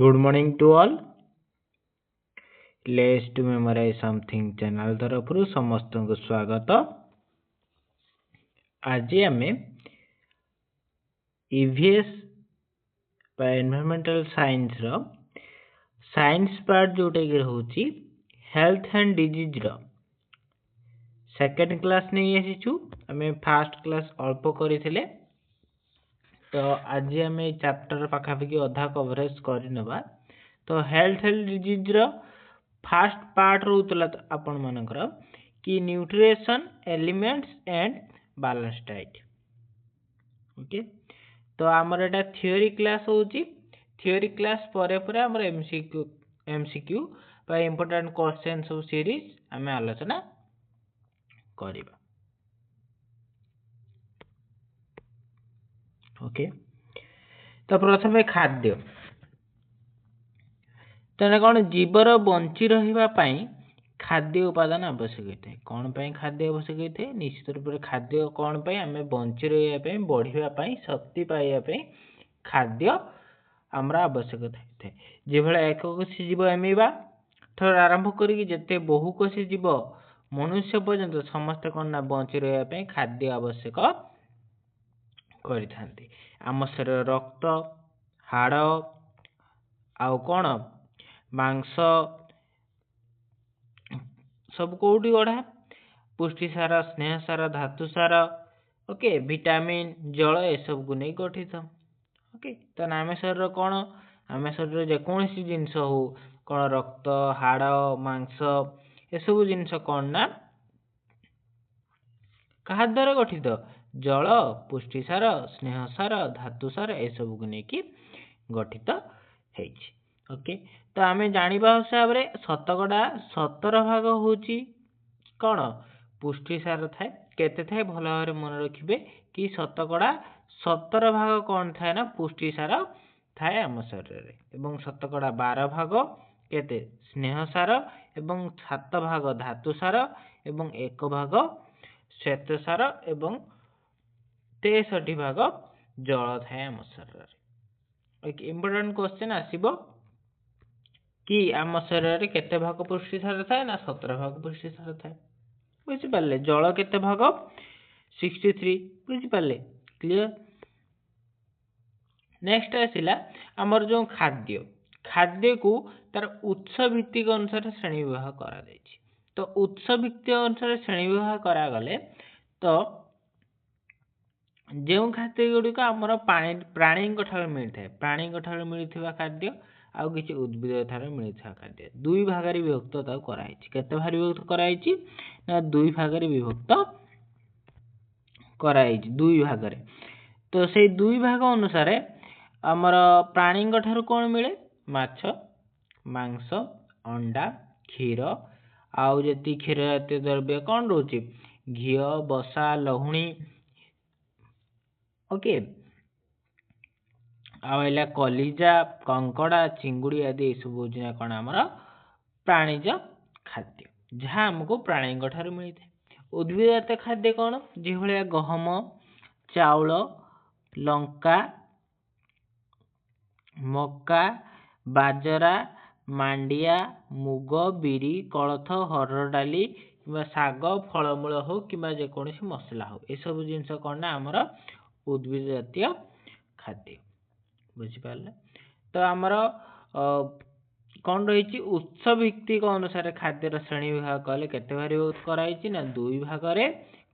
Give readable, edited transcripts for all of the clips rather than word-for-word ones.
Good morning to all. Let's to memorize something channel तरफरु समस्तଙ୍କୁ स्वागत। आज आमे EVS बा एनवायरमेंटल साइंस रो साइंस पार्ट जोटा कि रहउची हेल्थ एंड डिजीज रो सेकंड क्लास नहीं आसीछु। आमे फर्स्ट क्लास अल्प करिथिले तो आज आमे चैप्टर पाखापाखि अधा कवरेज करनबा। तो हेल्थ एंड डिजीज रो फर्स्ट पार्ट रहउतला आपण मानकर कि nutrition elements and balance diet. Okay, तो आमर एटा थ्योरी क्लास होउची। थ्योरी क्लास परे परे आमर एमसीक्यू बा इंपोर्टेंट क्वेश्चन सब सीरीज आमे आलोचना करिबा। ओके, तो प्रथमे खाद्य तेने कौन जीवर बंची रहिबा पई खाद्य उपादान आवश्यक होता है। कौन पई खाद्य आवश्यक होता है? निश्चित रूप से खाद्य कौन पई आमे बंची रहिबा पई बढ़िबा पई शक्ति पाइबा पई खाद्य हमरा आवश्यक होता है। जे भले एककोषी जीव एमिबा ठर आरंभ करी जेते बहुकोषी जीव मनुष्य पर्यंत समस्त कौन ना बंची रहिबा पई खाद्य आवश्यक करिथांती। आम शरीर रक्त हाड़ आउ कौन मांस सब कोडी गढ़ा पुष्टि सार स्नेह सार धातु सार ओके विटामिन जल ए सब को नहीं गठित। ओके, तो आम शरीर कौन आम शरीर जेकोसी जिनस हो कौन रक्त हाड़ मांस ए सब जिनस कौन ना कहा द्वारा गठित जल पुष्टि सार स्नेह सार धातु सार ए सब को लेकिन गठित होइछि। ओके, तो आमे जानिबा हिसाब रे शतकड़ा 17 भाग होची कौन पुष्टि सार थाए केते थाए भल भाव मन रखिबे कि शतकड़ा 17 भाग कौन थाए ना पुष्टि सार थाए आम शरीर रे एवं शतकड़ा 12 भाग केते स्नेह सार एवं 7 भाग धातु सार एवं 1 भाग श्वेत सार एवं 63 भाग जल थाए आम शरीर रे। एक इंपोर्टेंट क्वेश्चन आसीबो कि आम शरीर रे केते भाग पुष्टि सार थाए ना 17 भाग पुष्टि सार थाए। बुझी पाले जल केते भाग 63 बुझी पाले क्लियर। नेक्स्ट आसिला हमर जो खाद्य खाद्य को तार उत्स भित्तिक अनुसार श्रेणी विभाग करा जायछि। तो उत्स भित्तिक अनुसार श्रेणी विभाग करा गले तो जो खाद्य गुड़िक आमर प्राणी ठार मिलता है प्राणी ठार मिलता खाद्य आउ किसी उद्भिद ठार मिलता खाद्य दुई भाग विभक्त कराई केते भाग विभक्त कराई ना दुई भाग विभक्त कराई दुई भाग। तो से दुई भाग अनुसार आमर प्राणी ठार कौन मिले माछ मांस अंडा क्षीर आउ जति क्षीर जातीय द्रव्य कौन रोचे घी बसा लहुणी ओके आइला कलिजा कंकड़ा चिंगुड़ी आदि सब हूँ कौन आमर प्राणीज खाद्य जहाँ आमको प्राणी ठार मिलता है। उद्भिद जातीय खाद्य कौन जो भाया गहम चाउल लंका मका बाजरा मांडिया मुग बिरी कोलथ हरड़ डाली कि साग फलमूल हो कि जेकोसी मसला हो ए सब जिनस कौन ना आमर उद्भिद जातीय खाद्य बुझिपारे। तो आमर कौन रही उत्स भित्तिक अनुसार खाद्यर श्रेणी विभाग कले केते भाग विभक्त कराई ना दुई भाग रे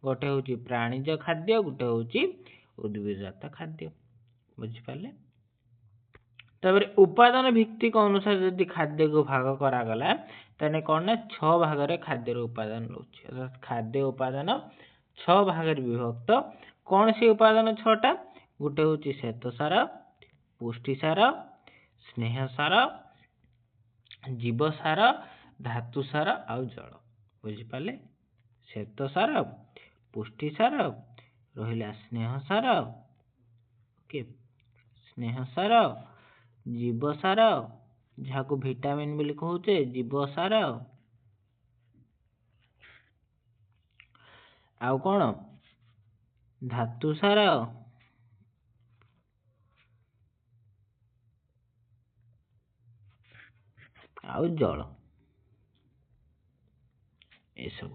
गोटे हूँ प्राणीज खाद्य गोटे हूँ उद्भिद जात खाद्य बुझिपारे। तबरे उपादान भित्तिक अनुसार यदि खाद्य को भाग करा गला तने कौन ना 6 भाग रे खाद्य उपादान रोचे अर्थात खाद्य उपादान 6 भाग रे विभक्त। कौन से उपादान 6टा गोटे हूँ श्वेत सार पुष्टि सार स्नेह सार जीव सार धातु सार आउ जल बुझिपारे। श्वेत सार पुष्टि सार रहिला स्नेह सार ओके स्नेह सार जीव सार जहाँ को विटामिन बोली कहूचे जीव सार आउ कौन धातु सार आउ जल ए सब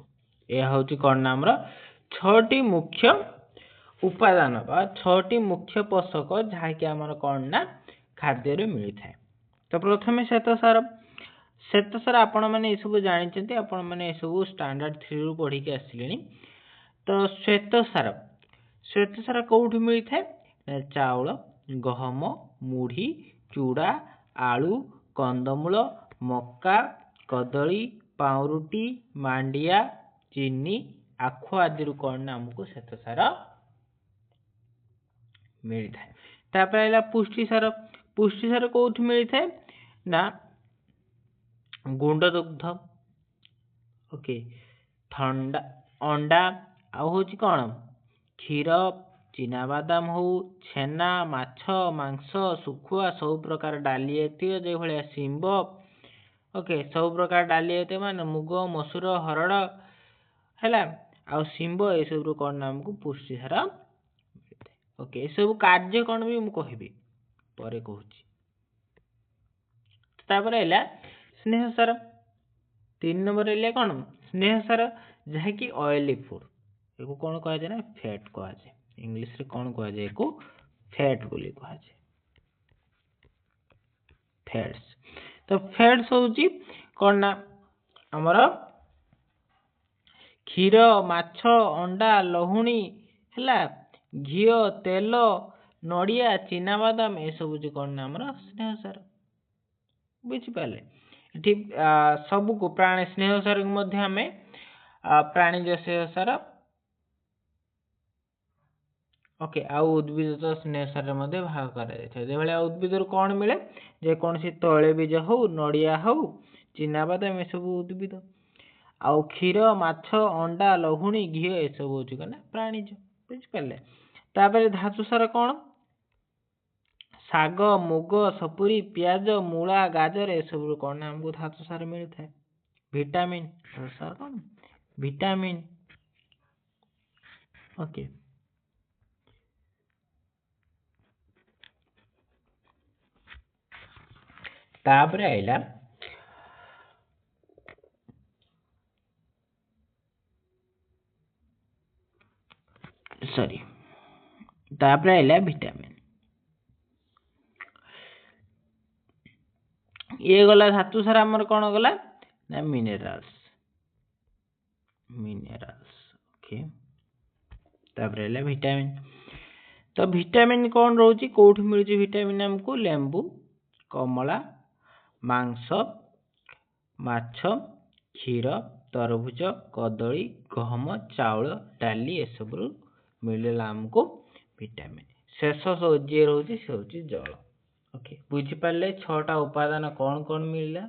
यह हूँ कौन ना आमर 6टी मुख्य उपादान बा 6टी मुख्य पोषक जहाँकि आमर कौन ना खाद्य मिलता है। तो प्रथम श्वेतसार आपण मैंने ये सब जानते आपण मैंने सब स्टैंडर्ड 3 रु पढ़ी के आसिले। तो श्वेतसार कौटू मिलता है चाउल गहम मुढ़ी चूड़ा आलू कंदमूल मक्का कदली पाउरुटी मांडिया चीनी आखु आदि कौन ना आमको श्वेतसार मिलता है। तापर पुष्टिसार कौटू मिलता है ना गुंड दुग्ध ओके ठंडा अंडा आउ हूँ कौन क्षीर चीनाबादाम हो छेना माछ मांस सुखुआ सब प्रकार डाली जातीय जो भाया शिंब ओके सब प्रकार डाली जातीय मान मुग मसूर हरड़ है आ शिंब ये सब कौन ना आमको पुष्टिसार ओके ये सब कार्य कौन भी मुझे कहबी पर कहूँ। तापर स्नेहसार 3 नंबर कौन स्नेहसार जहाँकि ऑयली फूड ये कौन कह जाए ना फैट कह जाए इंग्लिश रे कौन कह जाए को फैट बोली कह जाए फैट्स। तो फैट्स होची कौन ना हमर क्षीर माछ अंडा लहुणी है घी तेल नड़िया चीनाबादाम ये सब कौन ना हमर स्नेहसार बुझिपारे ये सबको प्राणी स्नेहसार आम प्राणीज स्नेहसार ओके आउ उद्भिद तो स्नेहसार भाग कर उद्भिद कौन मिले जेकोसी तैलबीज हो नड़िया हो चीनाबादाम ये सब उद्भिद आउ क्षीर माछ अंडा लहुणी घी ये सब हूँ कहना प्राणीज बुझिपारे। तापर धातुसार कौन शाग मुग सपुरी पियाज मूला गाजर ये सब कौन हमको धातुसार मिलता है। विटामिन धातुसार कौन विटामिन ओके तापर आइला सॉरी तापर आइला विटामिन ये गला धातु सार आमर कौन गला ना मिनरल्स ओके तापर आइला विटामिन। तो विटामिन कौन रोची कोठ मिलुची विटामिन हमको लेंबू कमला मांस माछ क्षीर तरभुज कदली गहम चाउल डाली ये सब मिलला हमको विटामिन। शेष जे रोची से होची जल ओके बुझिपारे 6टा उपादान कौन कौन मिलला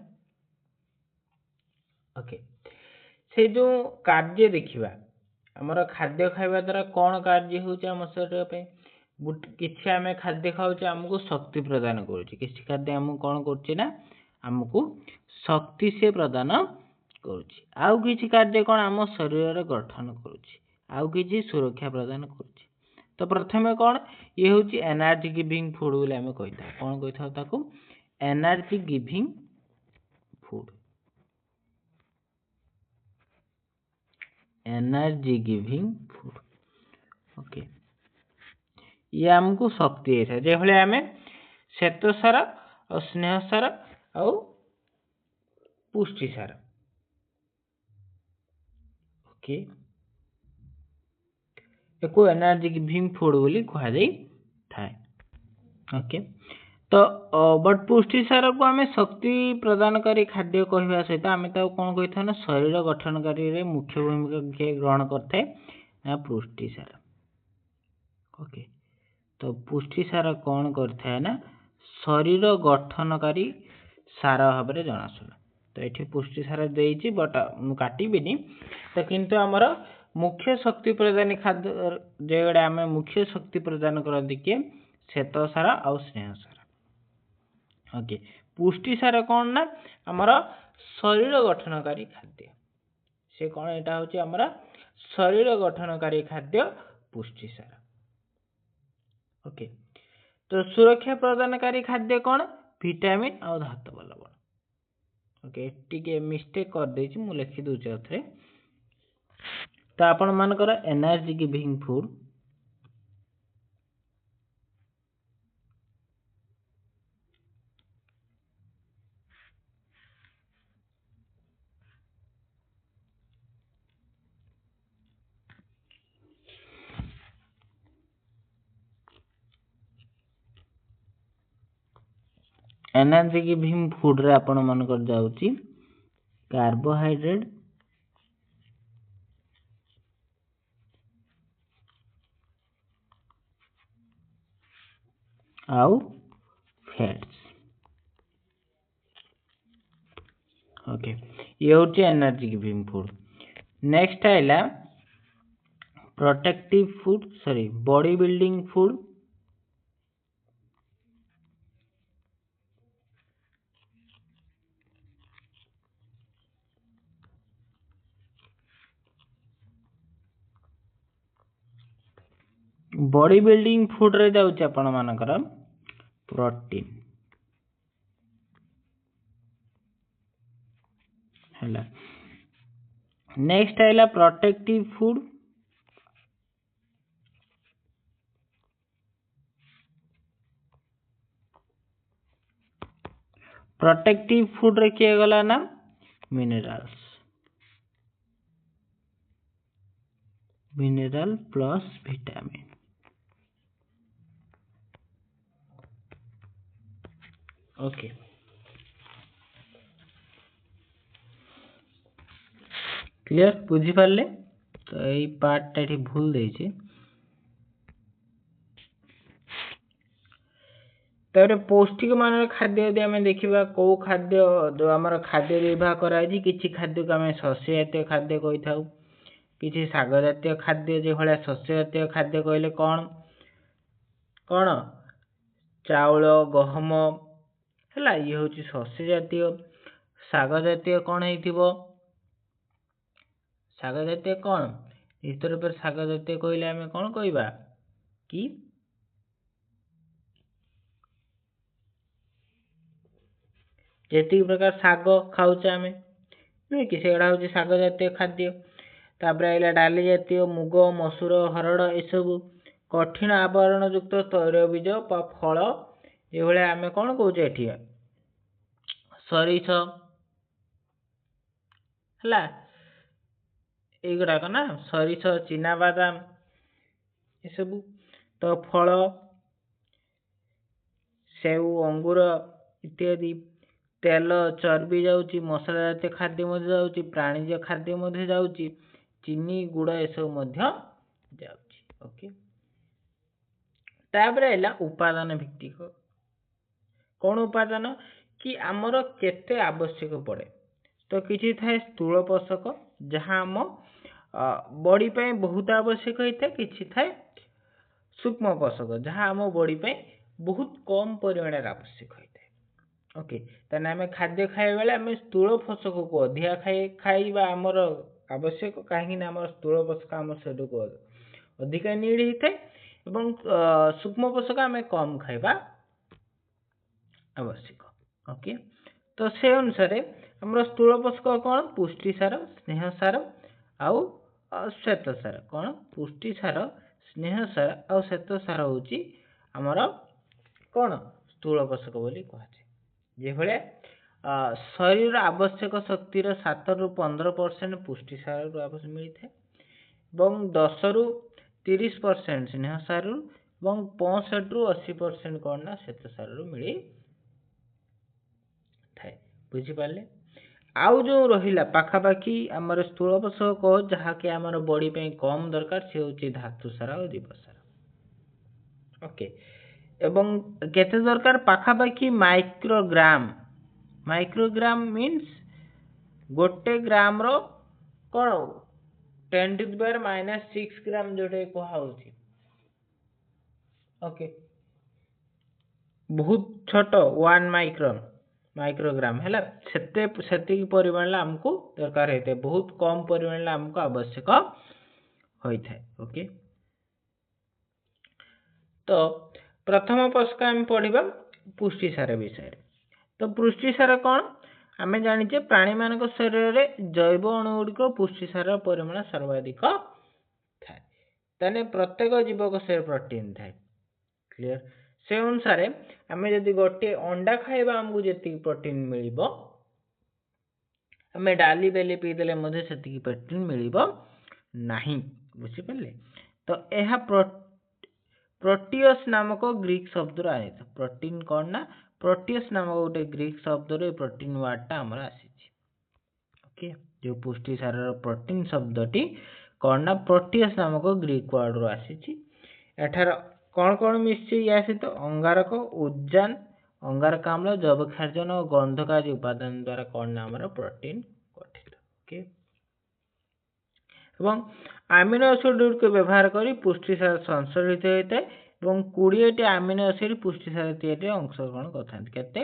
ओके से जो कार्य देखिबा हमर खाद्य खाइबा द्वारा कौन कार्य होची हम शरीर पे किछि आमे खाद्य खाउचे हमको शक्ति प्रदान करूची किछि खाद्य हमको कौन करूची ना हमको शक्ति से प्रदान करूची आउ किछि कार्य कौन हम शरीर गठन करूची आउ किछि सुरक्षा प्रदान करूची। तो प्रथमे कौन ये हूँ एनर्जी गिविंग फूड बोली आम कही कौन कही ताकू energy giving food energy giving food okay ये आमको शक्ति है जो भाई आम श्वेतसार और स्नेहसार और पुष्टिसार ओके को एनर्जी गिविंग फूड बोली कह जाई थाए ओके। तो बट पुष्टिसार को आम शक्ति प्रदानकारी खाद्य कहवा सहित आम कौन कही था शरीर गठनकारी मुख्य भूमिका ग्रहण करते पुष्टिसार ओके। तो पुष्टिसार कौन करता ना शरीर गठनकारी सार भाव में जनाशुना। तो ये पुष्टिसार देती बट काटबी तो किंतु आमर मुख्य शक्ति प्रदान खाद्य जोड़ा आम मुख्य शक्ति प्रदान करती किए श्वेतसार और स्नेहसार ओके। पुष्टिसार कौन ना आमर शरीर गठनकारी खाद्य से कौन यहाँ हूँ आमर शरीर गठनकारी खाद्य पुष्टिसार ओके। तो सुरक्षा प्रदानकारी खाद्य कौन विटामिन और धातु लवण ओके टिके मिस्टेक कर देछि मु लिखि दोछि अथरे तो आपण मानकर energy giving food energy giving food रे आपण मानकर जाउछि कार्बोहाइड्रेट आउ फैट्स ओके ये होची एनर्जी गिविंग फूड नेक्स्ट आइला protective food sorry body building food body building food रे जाउछि आपण मानकर प्रोटीन हला नेक्स्ट आइला प्रोटेक्टिव फूड प्रोटेक्टिव फूड रे किए गला ना minerals mineral plus vitamin okay clear बुझी पारले तो यही पार्ट टा भूल देछि तारे पौष्टिक मान खाद्य यदि आम देखा कौ खाद्य जो आम खाद्य विभाग कराई किसी खाद्य को आम शस्य जातीय खाद्य कही था किसी शाग जातीय खाद्य जो भाया शस्य जातीय खाद्य कहले कौन कौन चाउल गहम है ये हूँ शस्य जातीय शाग जातीय कौन हो शाग जातीय कौन इतर पर शाग जातीय कहले आम कौन कहवा कि जेति प्रकार शाग खाऊचे आम नुहे कि सेगुड़ा हूँ शाग जातीय खाद्य तापर आइला डाली जातीय मुग मसूर हरड़ एसबू कठिन आवरण युक्त तैलबीज फल ये आम कौन कौचे एठी सरिष है युड़ाक ना सरिष चिनाबादाम एसबू तो फल सेऊ अंगूर इत्यादि तेल चर्बी जाऊँगी मसला जातीय खाद्य जाऊँगी प्राणीज खाद्य जाऊँगी चीनी गुड़ एसबू जाऊँगी ओके तापर है उपादान भित्तिक कौन उपादान कि आमर केते आवश्यक पड़े तो किसी थाए स्थूल पोषक जहाँ आम बॉडी पे बहुत आवश्यक होता है किसी थाए सूक्ष्म पोषक जहाँ आम बॉडी पे बहुत कम परिमाण आवश्यक होता है ओके ताने आम खाद्य खाइबा बेले आम स्थूल पोषक को अधिका खाइबा आमर आवश्यक कहीं आम स्थूल पोषक आम शरीर को अधिका नीड होता है एवं सूक्ष्म पोषक आम कम खाइबा आवश्यक ओके तो से अनुसार आम स्थूल पोषक कौन पुष्टि सार स्नेह सार आउ श्वेत सार कौन पुष्टि सार स्नेह सार आउ श्वेत सार हूँ आमर कौन स्थूल पोषक बोली कहुचे जे भाया शरीर आवश्यक शक्तिर 7 ରୁ 15% पुष्टि सार मिलता है और 10 ରୁ 30% स्नेह सार और 65 ରୁ 80% कौन ना श्वेत सार मिली बुझिपारे आउ जो रहा पाखापाखि आमर स्थूल पोषक कह जहाँकि आमर बॉडी पे कम दरकार से हूँ धातु सार और जीवसार ओके एवं केते दरकार पाखापाखि माइक्रोग्राम मीन्स गोटे ग्राम रो कौन 10⁻⁻6 ग्राम जोटे कहुची ओके बहुत छोट 1 माइक्रोग्राम है से परिमाण आमको दरकार होता है बहुत कम परिमाण आमको आवश्यक होता है ओके तो प्रथम पोषक आम पढ़ा पुष्टि सार विषय तो पुष्टि सार कौन आमे जानिचे प्राणी मानक शरीर में जैव अणुगुड़िक पुष्टिसार परिमाण सर्वाधिक थाए ताने प्रत्येक जीवक शरीर प्रोटीन थाए क्लियर से अनुसार आमे जदि गोटे अंडा खाइबा हमको जेतिक प्रोटीन मिलिबो आमे डाली बेली पी देले मध्ये सेतिक प्रोटीन मिलिबो नाही बुझि पले तो एहा प्रोटीयस नामक ग्रीक शब्द रो आए प्रोटीन कोन ना प्रोटीयस नामक गोटे ग्रीक शब्द रो प्रोटीन वर्ड टा हमर आसी ओके जो पुष्टि सार प्रोटीन शब्दटी कौन ना प्रोटीयस नामक ग्रीक वर्ड रो आसी एठार कौन कौन मिश्ची या सहित अंगारक उद्यान अंगारक आम्ल जैव क्षारजन और गंधकारी उपादान द्वारा कौन ना हमर प्रोटीन गठित ओके एवं अमीनो एसिड को व्यवहार करी पुष्टि सार संश्लेषित होता है एवं 20 टी अमीनो एसिड पुष्टि सार तैयारी अंशग्रहण करथांत केते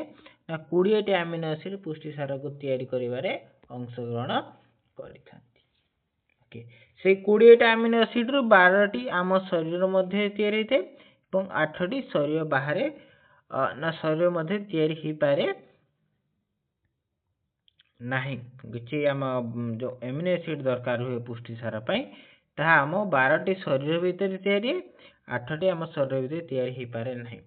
ना 20 टी अमीनो एसिड पुष्टि सार को तैयारी करिवारे अंशग्रहण करिथांती ओके से 20 टी अमीनो एसिड रु 12 टी आम शरीर मध्ये तैयारी होते एवं 8 टी शरीर बाहर ना शरीर मध्ये तैयारी ही पारे नहीं किछि आम जो एमिनो एसिड दरकार हुए पुष्टि सार पई ताहा आम 12 टी शरीर भीतर तैयारी 8 टी आम शरीर भीतर तैयारी ही पारे नहीं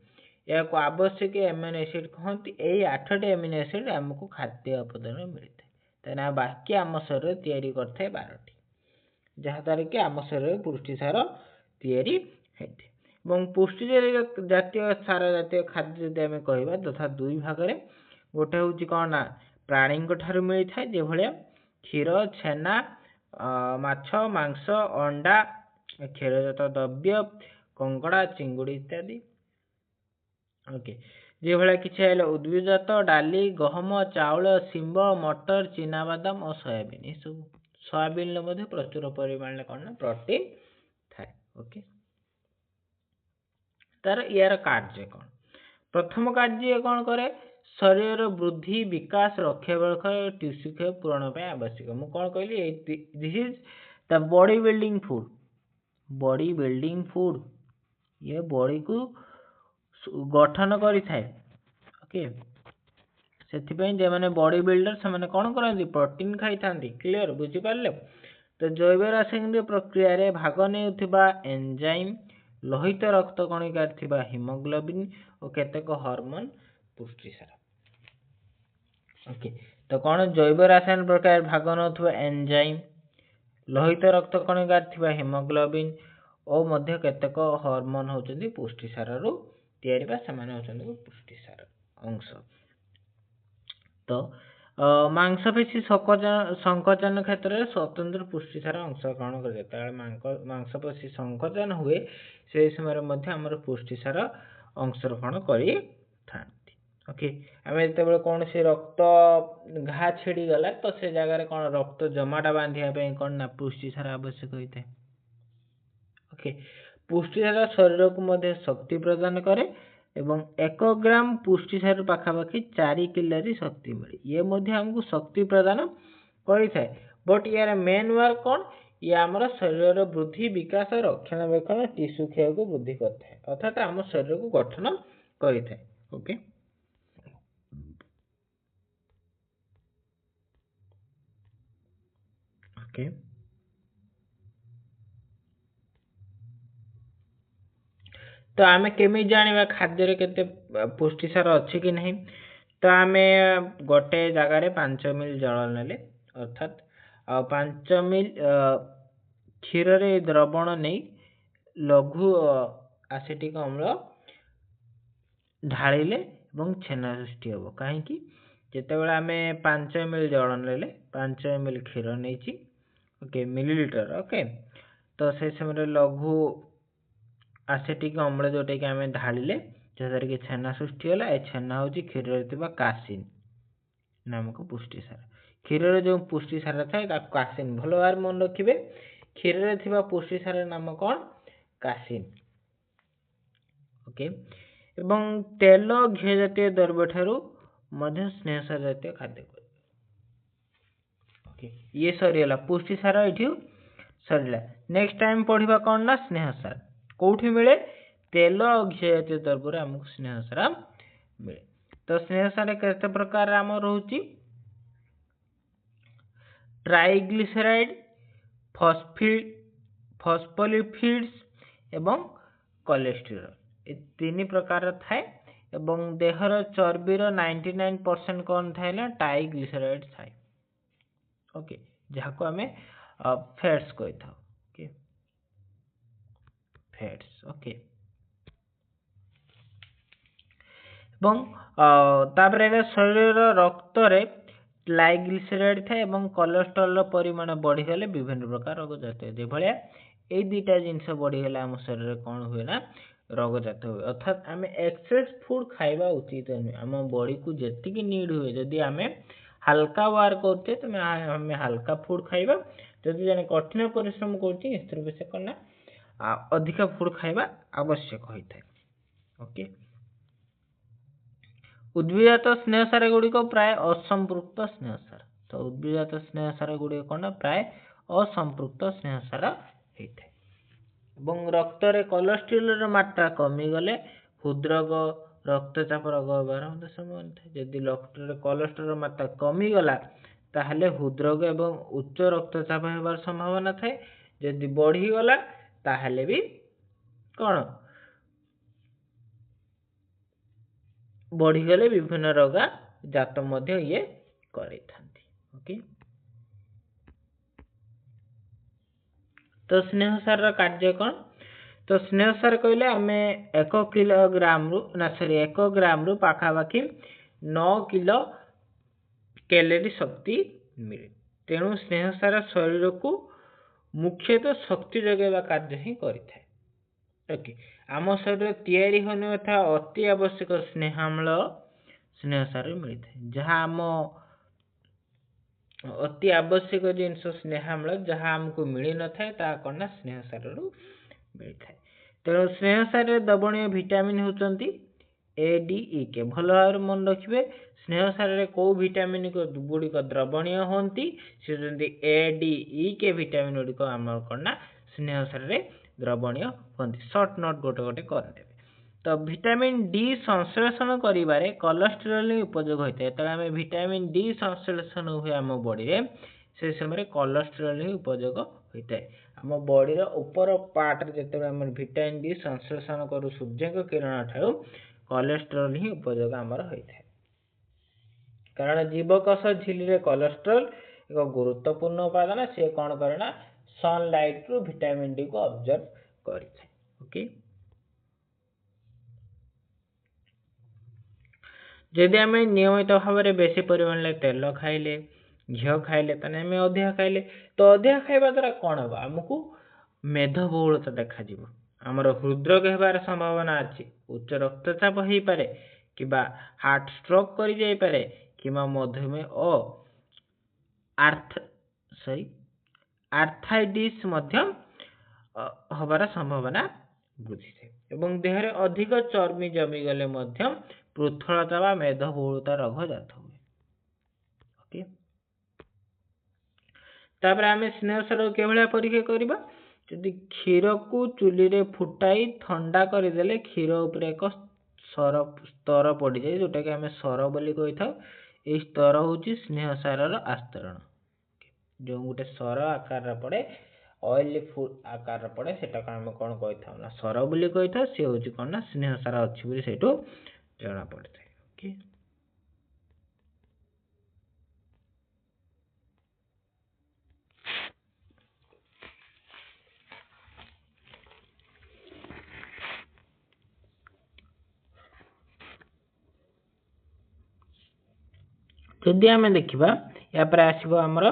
या को आवश्यक एमिनो एसिड कहंती एई 8 टी एमिनो एसिड हमको खाद्य उपादान मिलते तना बाकी आम शरीर तैयारी करथे 12 टी जहा द्वारा कि आम शरीर पुष्टि सार तैयारी हेते एवं पुष्टि जातीय सार जातीय खाद्य जदि आम कहबा तथा दुई भाग रे गोटे होची कोन ना प्राणी ठार मिली था जो भाया क्षीर छेना माछ मांस अंडा क्षीरजात द्रव्य कंकड़ा चिंगुड़ी इत्यादि ओके जो भाया किसी उद्भिदजात डाली गहम चाउल शिंब मटर चीनाबादाम और सोयाबीन ये सब सोयाबीन मध्ये प्रचुर परिमाण कौन ना प्रोटीन थाए ओके तार यार कार्य कौन प्रथम कार्य कौन करे शरीर वृद्धि विकास रक्षाबेक्षण टिश्यू क्षय पूरण आवश्यक मु कौन कहली this is the body building food ये बॉडी को गठन करि थाए ओके सेथिपई जे माने बॉडी बिल्डर से माने कोन करंती प्रोटीन खाइ थांती क्लियर बुझि पारले तो जैव रासायनिक प्रक्रिया रे भाग नेउथिबा एंजाइम लोहित रक्त कणिका थिबा हीमोग्लोबिन और केतेक हार्मोन पुष्टि सार ओके तो कौन जैव रासायनिक प्रक्रिया भाग नथुवा एंजाइम लोहित रक्त कणिका थिबा हीमोग्लोबिन और मध्य केतेक हार्मोन होचंदी पुष्टि सार रु तयारी बा समान होचंदी पुष्टि सार अंश तो मांसपेशी संकोचन क्षेत्र में स्वतंत्र पुष्टि सार अंशग्रहण कर मांसपेशी संकोचन हुए से समय मध्य हमर पुष्टि सार अंशग्रहण करी थांती ओके आमे जेतेबेले कौन से रक्त घा छिड़ी गला तो से जगह रे कौन रक्त जमाटा बांधिया पे कौन ना पुष्टि सार आवश्यक होइते ओके पुष्टि सार शरीर को मध्य शक्ति प्रदान करे एवं 1 ग्राम पुष्टि सार पाखापाखि 4 कैलोरी शक्ति मिले ये मध्य हमको शक्ति प्रदान करि थाए बट यार मेन वर्क कौन ये आमर शरीर वृद्धि विकास और रक्षणाबेक्षण टिश्यू क्षय को वृद्धि करता है अर्थात आम शरीर को गठन करि थाए ओके ओके तो आमे केमी जानिबा खाद्य रे केते पुष्टि सार अछि कि नहीं तो आमे गोटे जगह रे 5 मिल जल नेले अर्थात 5 मिल क्षीर रे द्रवण नहीं लघु एसिटिक अम्ल ढालिले एवं छेना सृष्टि होबो काहे कि जेते बेला आमे 5 मिल जल नेले 5 मिल क्षीर नेछि ओके मिलीलीटर ओके तो से समय लघु एसिटिक अम्ल जोटे कि आमे ढालिले जदर कि छेना सृष्टि होला ए छेना होची क्षीर रे थिबा कासिन नामक पुष्टि सार क्षीर रे जो पुष्टि सार थाए ता कासिन भलो बार मन रखिबे क्षीर रे थिबा पुष्टि सार नाम कोन कासिन ओके एवं तेल घी जातीय द्रव्य ठारू मध्य स्नेह सार जातीय खाद्य ओके ये सरीला पुष्टि सार एठी सरीला नेक्स्ट टाइम पढिबा कोन ना स्नेह सार कोठी मिले तेल और घी जातीय द्रव्य हमको स्नेह सार मिले तो स्नेह सार केते प्रकार आम रहउची ट्राइग्लिसराइड, फस्फोलिपिड्स एवं कोलेस्टेरॉल ए तीन प्रकार थाए एवं देहर चर्बीर 99% कौन थाए ना ट्राइग्लिसराइड थाए। ओके जहाँ को आमे फैट्स कही था। ओके फैट्स ओके तापर शरीर रक्त रे ट्राइग्लिसराइड थाए एवं कोलेस्ट्रॉल परिमाण बढ़ी गले विभिन्न प्रकार रोग जात है। भाया ये दुटा जिनस बढ़ीगला आम शरीर कौन हुए ना रोग जात हुए। अर्थात आम एक्सेस फूड खाइबा उचित नुहे। आम बॉडी को जी नीड हुए जदि आम हल्का वर्क करते तो आम हल्का फूड खाइबा। जदि जन कठिन परिश्रम कर से करना अधिक फूड खाइबा आवश्यक होता है। ओके उद्भिदजात स्नेहसार गुड़िक प्राय असंपृक्त स्नेहसार। तो उद्भिदजात स्नेहसार गुड़िक कौन प्राय असंपृक्त स्नेहसार होता है। रक्त रे कोलेस्ट्रॉल मात्रा कमी गले हृदरोग रक्तचाप रोग होबार संभावना था। जदि रक्त रे कोलेस्ट्रॉल मात्रा कमी गला ताहले हृदरोग एवं उच्च रक्तचाप होबार संभावना थाए। जदि बढ़ी गला ताहले भी कौन बढ़ी गले विभिन्न रोग जात मध्य ये करे थांती। ओके तो स्नेहसार कार्य कौन? तो स्नेहसार कहले आम 1 किलोग्राम रु पाखापाखि 9 किलो कैलोरी शक्ति मिले। तेणु स्नेहसार शरीर को मुख्यतः शक्ति जगेवा कार्य ही करिथाए। ओके आम शरीर तैयारी होने था अति आवश्यक स्नेहाम्ल स्नेहसार मिलता है। जहाँ आम अति आवश्यक जिनस स्नेहाम्ल जहाँ आमको मिल न था कौन स्नेहसार मिलता है। तेणु स्नेहसार द्रवणीय भिटामिन होती ए डी ई के भल भाव मन रखिए। स्नेहसार कौ भिटामिन गुड़िक द्रवणीय होती से ए डी ई के भिटामिन गुड़िक आम कौन स्नेहसार द्रवणीय होती। सर्ट नोट गोटे गोटे करदे। तो विटामिन डी संश्लेषण करिबारे कोलेस्ट्रॉल उपयोग होता है। तो आम विटामिन डी संश्लेषण हुए आम बॉडी रे से समय कोलेस्ट्रॉल ही उपयोग होता है। आम बॉडी ऊपर पार्ट जो आम विटामिन डी संश्लेषण करू सूर्य किरण ठारू कोलेस्ट्रॉल ही उपयोग आमर होता है। कारण जीवकोश झिल्ली रे कोलेस्ट्रॉल एक गुरुत्वपूर्ण उपादान। से कौन करे ना सनलाइट रु विटामिन डी को ऑब्जर्व करिଥାଏ। ओके जदि आम नियमित भाव में बेसी परिमाण में तेल खाइले घी खाइले ताने आम अधिक खाइले तो अधिक खाइबा द्वारा कौन हम आमको मेदबहुलता देखा आमर हृदरोग होबार संभावना अच्छी। उच्च रक्तचाप हो पारे कि हार्ट स्ट्रोक कर जाई पारे कि मधुमेह और आर्थराइटिस हबार संभावना वृद्धि थे। एवं देहरे अधिक चर्बी जमी गले पृथलता व मेदबहुलता रोग जात हुए। ओके तापर आम स्नेहसार केभलिया परीक्षा करबा जदि क्षीर को चुली रे फुटाई ठंडा करदेले क्षीर उपरे एक स्तर पड़ जाए जोटा कि आम सर बोली कही था। ये स्तर हूँ स्नेहसार आस्तरण जो गोटे सर आकार पड़े ऑयली फूड आकार पड़े से आम कौन कही था ना सर बोली कही था। सी हूँ कौन ना स्नेहसार अच्छी से जना पड़े। ओके जदि आम देखा या आसब आमर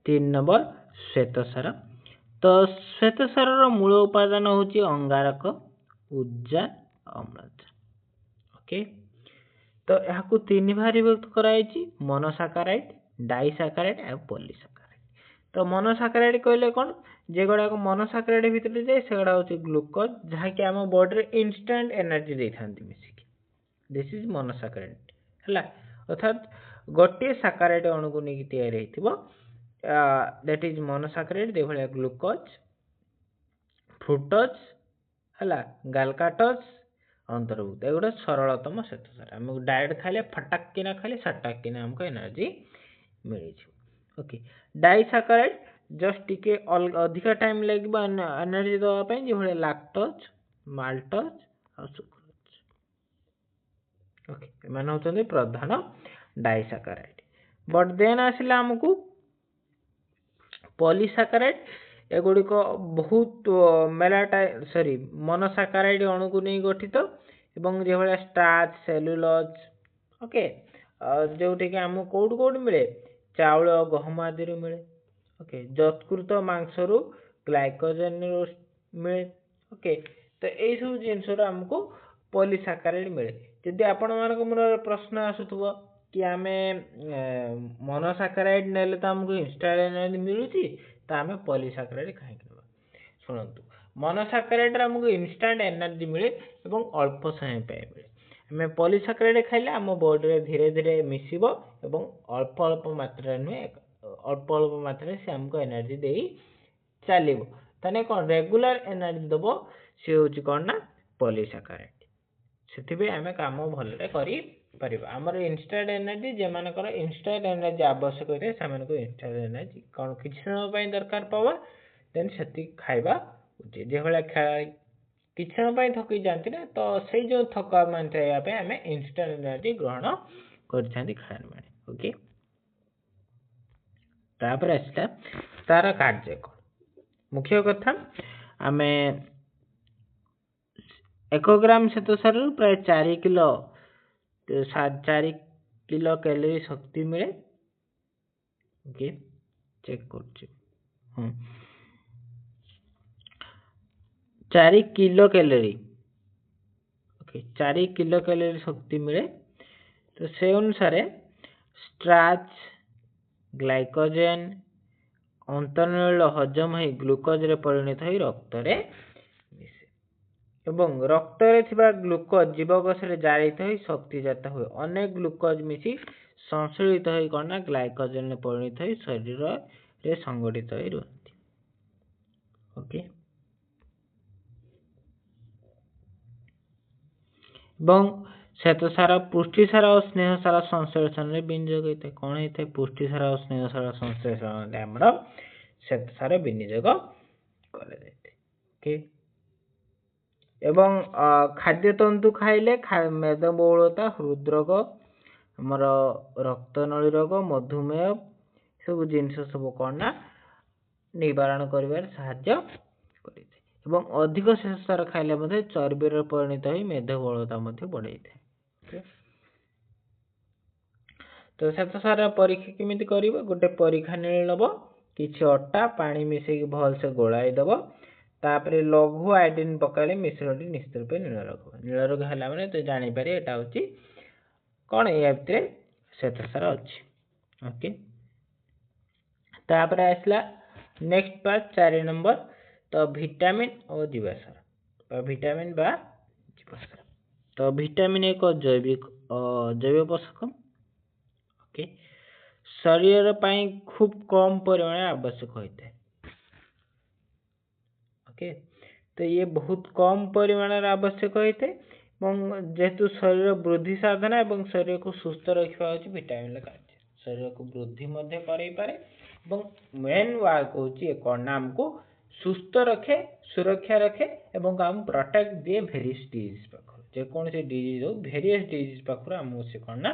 3 नंबर श्वेतसार। तो श्वेतसार मूल उपादान हूँ अंगारक ऊर्जा अम्लजान। ओके तो यहाँ 3 भाग विभक्त कराई मोनोसाकाराइड डाइसाकाराइड और पॉलीसाकाराइड। तो मोनोसाकाराइड कहले कौन जे गुड़ाक मोनोसाकाराइड भितर जाए से गुड़ा हूँ ग्लूकोज जहाँकि आम बॉडी रे इंस्टांट एनर्जी दे था मिसिक। दिस इज मोनोसाकाराइड है अर्थात गोटे साकाराइड अणु को लेकिन तैयारी दैट इज मोनोसाकाराइड। दे भाया ग्लूकोज फ्रुक्टोज है गालकाटोज अंतर्भुक्त एगुड़ा सरलतम श्वेतसार। आम डायरेक्ट खाइले फटाक किना खाइले सटाक किना हमको एनर्जी मिल। ओके डाइसाकाराइड जस्ट टिके अधिका टाइम लगे एनर्जी दवाई जो भाई लैक्टोज माल्टोज और सुक्रोज ओके एमान होचंदी प्रधान डाइसाकाराइड बट देन आसिला हमकू पॉलीसाकाराइड एगुड़िक बहुत मोनोसाकाराइड अणु को नहीं गठित एवं जो भाई स्टार्च सेलुलोज ओके जोटी कि आमको कोड कोड मिले चाउल गहम आदि मिले ओके जत्कृत मांसरू ग्लाइकोजेन मिले ओके तो यही सब जिनस आमको पॉलीसाकाराइड मिले जदि आपण मानक मन प्रश्न आसुथबो कि आमे मोनोसाकाराइड नेले तो हमको इंस्टेंट एनर्जी मिलुची तो आमे पॉलीसाकाराइड काहे नेबा सुनंतु मोनोसाकाराइड रे हमको इंस्टेंट एनर्जी मिले एवं अल्प समय पे मिले आमे पॉलीसाकाराइड खाइले हम बॉडी रे धीरे धीरे मिसिबो एवं अल्प अल्प मात्रा नुहे अल्प अल्प मात्रा से हमको एनर्जी देई चलिबो तने कोन रेगुलर एनर्जी दबो से होची कोन ना पॉलीसाकाराइड सेथिबे आमे काम भलरे करी परिबा हमर इंस्टेंट एनर्जी जे मानकर इंस्टेंट एनर्जी आवश्यक होते सामान को इंस्टेंट एनर्जी कोन किछ समय पय दरकार पावर देन सेति खाइबा उचित जे भला किछ समय पय थकी जानती ना तो से जो थका मानते या पे हमें इंस्टेंट एनर्जी ग्रहण कर छांती खान माने ओके तापर आस्ता तार कार्य कोन मुख्य कथा हमें 1 ग्राम श्वेतसार प्राय 4 किलो 4 किलो कैलोरी शक्ति मिले ओके चेक करछु 4 kilo calorie okay 4 kilo calorie शक्ति मिले तो से अनुसार स्टार्च ग्लाइकोजेन अंतर्निल हजम हो ग्लूकोज रे परिणत हो रक्त रे एवं रक्त रे थिबा ग्लूकोज जीवकोश रे जारित हो शक्तिजात हुए अनेक ग्लूकोज मिसी संश्लेषित हो करना ग्लाइकोजेन रे परिणत हो शरीर रे संगठित हो रहती ओके एवं श्वेतसार पुष्टिसार और स्नेहसार संश्लेषण रे विनियोग होता है कौन होता है पुष्टिसार और स्नेहसार संश्लेषण हमर श्वेतसार विनियोग करे देते ओके एवं खाद्य तंतु खाइले मेदबहुलता हृदरोग हमर रक्तनली रोग मधुमेह सब जिनस सब कौन ना निवारण करिवार सहाय्य करिते एवं अधिक श्वेतसार खाइले मध्ये चर्बीर परिणत होई मेदबहुलता मध्ये बढ़ाई थाए तो श्वेतसार परीक्षा केमिति करिवो गोटे परीक्षा नेल नबो किछि अट्टा पानी मिसेकी भल से गोलाई दबो तापरे लघु आयोडीन पकाले मिश्रणटी निश्चित रूप नील रोग है मैंने तो जापर यहाँ हूँ कौन या भितर श्वेतसार अच्छी ओके तापर आसला नेक्स्ट पार्ट 4 नंबर तो विटामिन और जीवाश्म विटामिन बा जीवाश्म तो विटामिन एक जैव पोषक ओके शरीर पाई खूब कम परिमाण आवश्यक होता है ओके तो ये बहुत कम परिमाण आवश्यक होता है जेहेतु शरीर वृद्धि साधन और शरीर को सुस्थ रखा हूँ विटामिन कार्य शरीर को वृद्धि पारे मेन वर्क हूँ कौन आमको सुस्थ रखे सुरक्षा रखे और आम प्रोटेक्ट दिए भेरियस डिजीज पाखु जेकोसी डिजीज हो भेरियस डिजीज पाखु आमको से कौन ना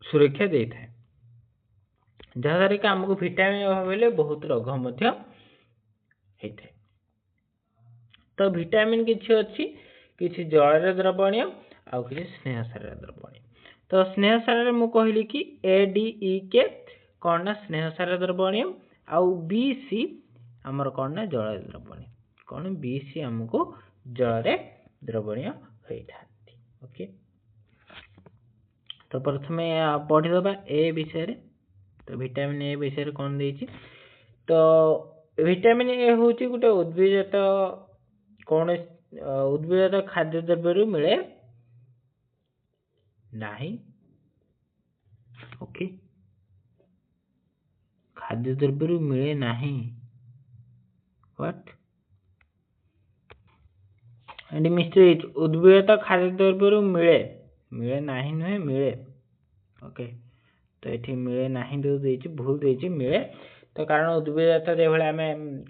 सुरक्षा दे था जहाँद्वारा कि आमको विटामिन अभाव हेले बहुत रोग होता है तो विटामिन किछि अच्छी किछि जल द्रवणीय आउ किछि स्नेहसार द्रवणीय तो स्नेहसार रे मु कहली कि ADE कौन ना स्नेहसार द्रवणीय आउ BC हमर कौन ना जल द्रवणीय कौन BC हमको जल द्रवणीय होता ओके तो प्रथमे पढ़ी दबा ए विषय तो विटामिन ए विषय कौन देछि तो विटामिन ए होची गोटे उद्भिदजात कौन उद्भिदजात खाद्य द्रव्य मिले नहीं ओके खाद्य द्रव्य मिले नहीं व्हाट एंड मिस्टेक उद्भिदजात खाद्य द्रव्य मिले मिले नहीं नुहे मिले ओके तो ये मिले ना जो भूल देती मिले तो कारण उद्भिद जो आम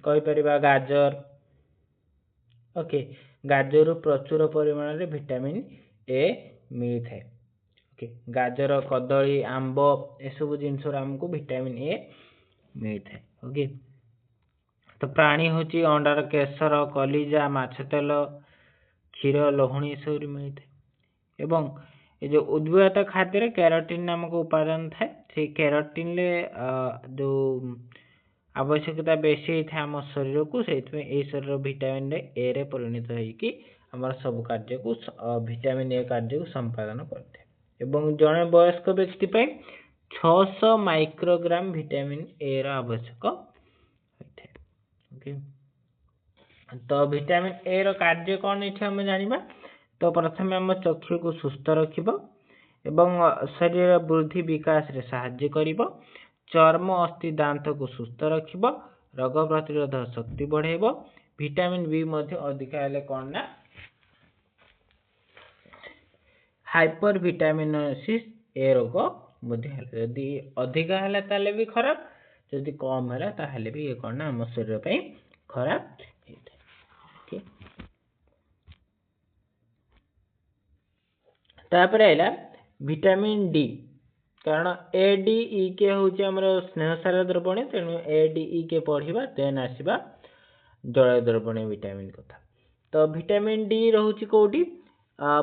कहीपर गाजर ओके गाजर प्रचुर परिमाण में विटामिन ए मिलता है ओके गाजर कदली आंब एसबू जिनस आमको विटामिन ए मिलता है ओके तो प्राणी हूँ अंडार केशर कलिजा माछ तेल क्षीर लहुणी सब मिलता है एवं ये जो उद्भिद खाद्य कैरोटीन नामक उपादान थाए से कैरोटीन जो आवश्यकता बेसी था आम शरीर को से शरीर विटामिन ए रे परिणत होगी आम सब कार्य को विटामिन ए कार्य को संपादन करते एवं जड़े वयस्क व्यक्ति 600 माइक्रोग्राम विटामिन ए रा आवश्यक होता है ओके तो विटामिन ए रो कार्य कौन ये आम जाना तो प्रथम आम चक्षु को सुस्थ रखिब एवं शरीर वृद्धि विकास रे सहाय्य करिब चर्म अस्थि दांत को सुस्थ रखिब रोग प्रतिरोधक शक्ति बढ़ेब विटामिन बी मध्य अधिक हेले कौन ना हाइपर विटामिनोसिस ए रोग मध्य यदि अधिक है ताले भी खराब जदि कम है ताहले भी ये कौन ना आम शरीर पे खराब ओके तापर आइला विटामिन डी कारण ए डी ई के हूँ स्नेहसार द्रवणी तेणु ए डी ई के पढ़ा देन आसवा जल द्रवणी विटामिन कथा तो विटामिन डी रोचे कौटी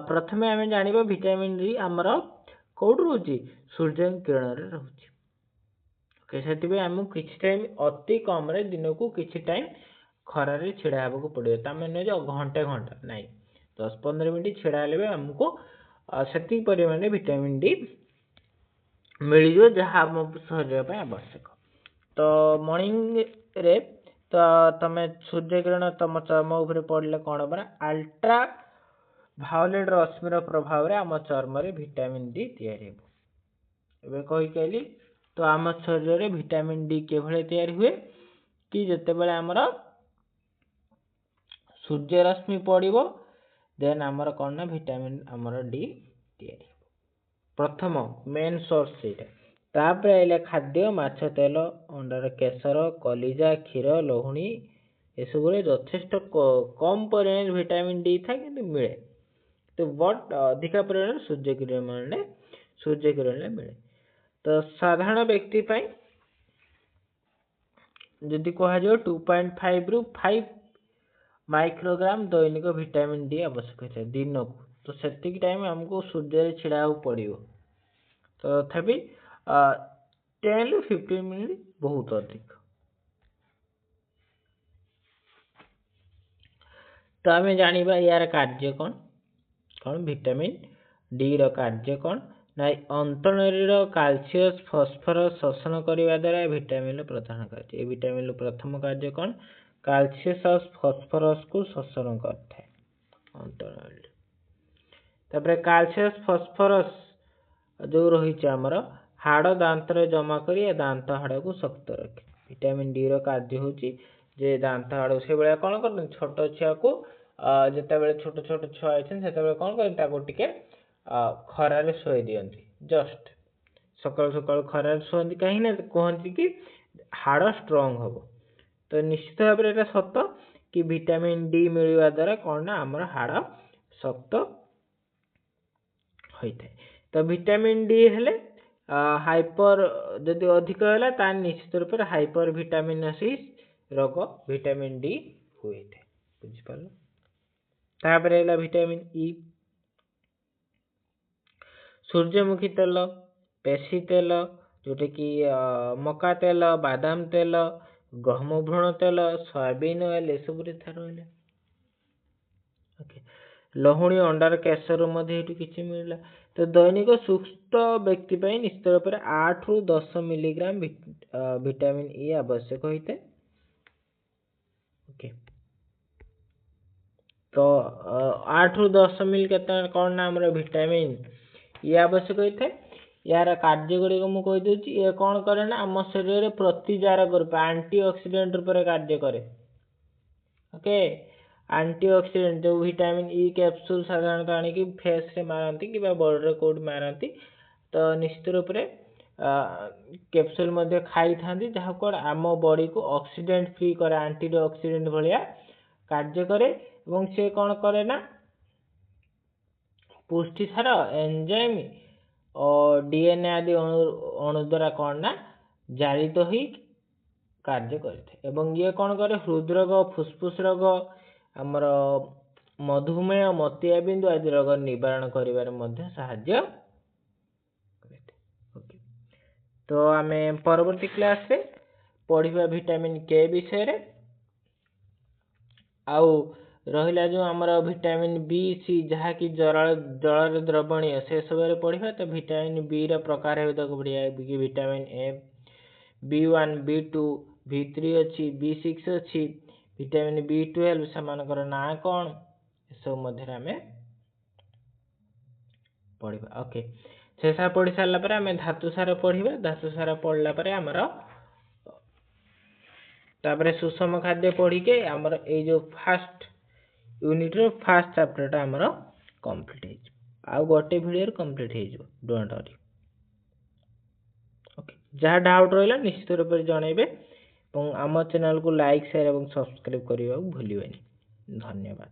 प्रथम आम जाना विटामिन डी आमर कौट रोच सूर्य किरण रोचे ओके से आमको किसी टाइम अति कम दिन को किसी टाइम खरारे छिड़ा हाँ पड़े तमें नुहे जो घंटे घंटा ना 10-15 मिनट छिड़ा भी आमको से परिमाण विटामिन डी मिल जहाँ आम शरीर आवश्यक तो मॉर्निंग रे तो तुम सूर्य किरण तुम चर्म उपर पड़े कौन हम अल्ट्रा भायोलेट रश्मिर प्रभाव में आम चर्म विटामिन डी या कही तो आम शरीर में विटामिन डी किभली तैयारी हुए कि जिते आमर सूर्य रश्मि पड़ो देन आमर कौन ना विटामिन आमर डी तैयारी प्रथम मेन सोर्स से खाद्य माछ तेल अंडार केशर कलिजा क्षीर लहुणी एसबू यथेष्ट कम परिमाण विटामिन डी था कि मिले तो बट अधिका परिमाण सूर्य किरण मिले तो साधारण व्यक्ति जदि कह 2.5 रु 5 माइक्रोग्राम दैनिक विटामिन डी आवश्यक होता है दिन को तो से टाइम आमको सूर्य छिड़ा पड़ो तो तथापि 10 ରୁ 15 मिनट बहुत अधिक तो आम जाना यार कार्य कौन कौन विटामिन डी रो कार्य कौन ना अंतनरी कैल्शियम फॉस्फोरस शोषण करने द्वारा विटामिन प्रदान करते विटामिन प्रथम कार्य कौन कैल्शियम फॉस्फोरस को शोषण करता है अंतनली तापर कैल्शियम फॉस्फोरस जो रही आमर हाड़ दांत जमा कर दांत हाड़ को शक्त रखे विटामिन डी रो कार्य हूँ जे दांत हाड़ से भाया कौन कर छोट छुआ को जिते छोट छोट छुआ से कौन कर खरारे शोई दियंती जस्ट सकाल सकाल खरारे शुंती कहीं कहती कि हाड़ स्ट्रंग हम तो निश्चित भाव में सत कि विटामिन डी मिलवा द्वारा कौन ना आमर हाड़ शक्त होता है तो विटामिन डी हेले हाइपर जदि अधिक है निश्चित रूप से हाइपर विटामिनोसिस रोग विटामिन डी हुए थे बुझिपार तापर है विटामिन ई सूर्यमुखी तेल पेशी तेल जोटा कि मका तेल बादाम तेल गहम भ्रूण तेल सोयाबीन ऑयल ये सब रहा ओके लहुणी अंडार केशर किसी मिलला तो दैनिक सुस्थ व्यक्ति निश्चित रूप से 8 ରୁ 10 मिलीग्राम विटामिन ई आवश्यक होता है ओके तो 8 ରୁ 10 मिली के कौन ना आम विटामिन ई आवश्यक होता है यार कार्य गुड़िक मुझे ये कौन करे ना आम शरीर प्रतिजार कर एंटीऑक्सीडेंट रूप कार्य करे ओके एंटीऑक्सीडेंट जो विटामिन ई कैप्सूल साधारणतः आनिक फेस रे मारती कि बॉडी रे कोड मारती तो निश्चित रूप से कैप्सूल मध्य खाई थांती जहाँ को आम बॉडी को ऑक्सीडेंट फ्री करे एंटी ऑक्सीडेंट भलिया कार्य करे एवं से कौन करे ना पुष्टि सार एंजाइम और डीएनए आदि अणु द्वारा कौन ना जारी तो ही कार्य करते एवं ये कौन करे हृदरोग फुस्फुस रोग आमर मधुमेह मोतिया बिंदु आदि रोग निवारण करिवार मध्य सहाय्य ओके तो आमे परवर्ती क्लास रे पढ़िबा विटामिन के विषय रे आउ रहिला जो हमर विटामिन बी सी जहा की जल द्रवणीय से सब रे पढ़िबा तो विटामिन बी रा प्रकार हे तक बढ़िया कि vitamin A B1 B2 B3 अछि B6 अछि विटामिन B12 समानकर ना कोन सब मध्य आमे पढ़िबा ओके शेषा पढ़ी सारला परे आमे धातु सार पढ़िबा धातु सार पढ़ला परे हमर तापरे सुषम खाद्य पढ़ी के हमर ए जो first unit row first chapter टा हमर कंप्लीट हे आ गोटे वीडियो कंप्लीट हे जो डोंट वरी ओके जहाँ डाउट रहिला निश्चित रूप से जणेबे एवं आम चैनल को लाइक शेयर एवं सब्सक्राइब करियो भूलिबेनी धन्यवाद।